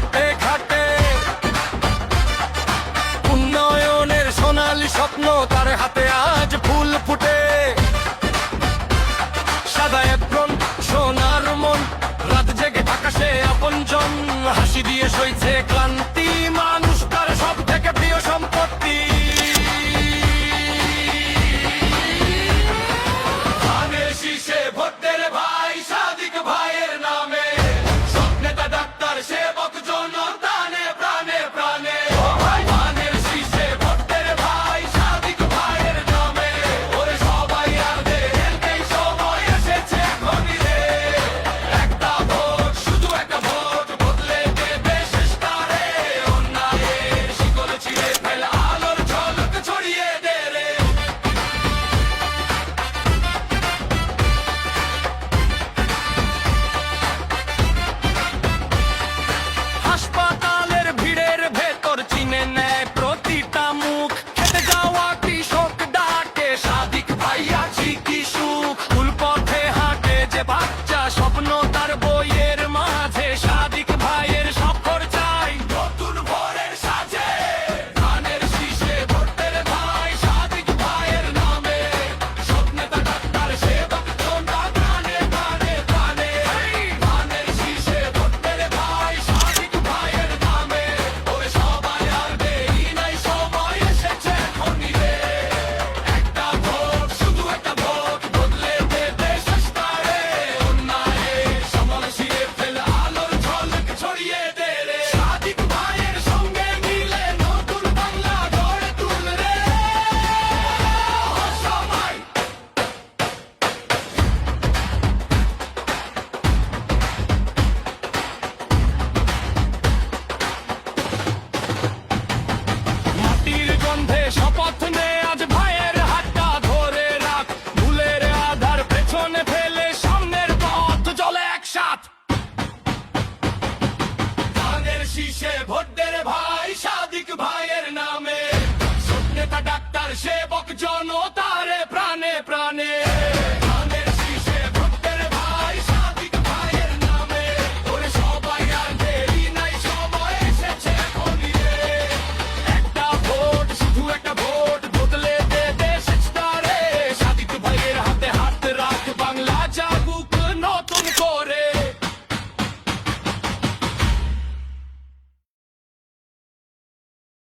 ঘাটে ঘাটে। উন্নয়নের সোনালী স্বপ্ন তার হাতে আজ ফুল ফুটে। সাদা এপ্রন সোনার মন, রাত জেগে আকাশে আপনজন, হাসি দিয়ে সইছে ক্লান্তি, মানুষ তার সব থেকে প্রিয় সম্পত্তি। ধানের শীষে ভোট দে রে ভাই, সাদিক ভাইয়ের নামে। সব নেতা ডাক্তার সেবক জনতানে প্রাণে প্রাণে। ধানের শীষে ভোট দে রে ভাই, সাদিক ভাইয়ের নামে। ওরে সবাই আর দে, এই সময় এসেছে এখনই রে। একটা ভোট, শুধু একটা ভোট, বদলে দেবে শেষটারে। অন্যায়ের শিকল ছিঁড়ে ফেল, আলোর ঝলক ছড়িয়ে দে রে। হাসপাতালের ভিড়ের ভেতর চিনে নেয় প্রতিটা মুখ। খেতে যাওয়া কৃষক ডাকে, সাদিক ভাই আছি কি সুখ। স্কুল পথে হাঁটে যে বাচ্চা, স্বপ্ন তার বইয়ের মাঝে। সাদিক ভাইয়ের সফর চাই নতুন ভোরের সাজে। ধানের শীষে ভোট দে রে ভাই, সাদিক ভাইয়ের নামে। সব নেতা ডাক্তার সেবক জনতা প্রাণে প্রাণে প্রাণে। ধানের শীষে ভোট দে রে ভাই, সাদিক ভাইয়ের নামে। ওরে সবাই আর দেরি নাই, সময় এসেছে এখনই রে। একটা ভোট, শুধু একটা ভোট, বদলে দেবে শেষটারে। অন্যায়ের সমল ছিঁড়ে ফেল, আলোর ঝলক ছড়িয়ে দে রে। সাদিক ভাইয়ের সঙ্গে মিলে নতুন বাংলা গড়ে তুল রে সবাই। মাটির গন্ধে শপথ নে, আজ ভাইয়ের হাতটা ধরে রাখ। ভুলের আধার পেছনে ফেলে, সামনের পথ চলে একসাথ। ধানের শীষে ভোট দে রে ভাই, সাদিক ভাইয়ের নামে। সব নেতা ডাক্তার সেবক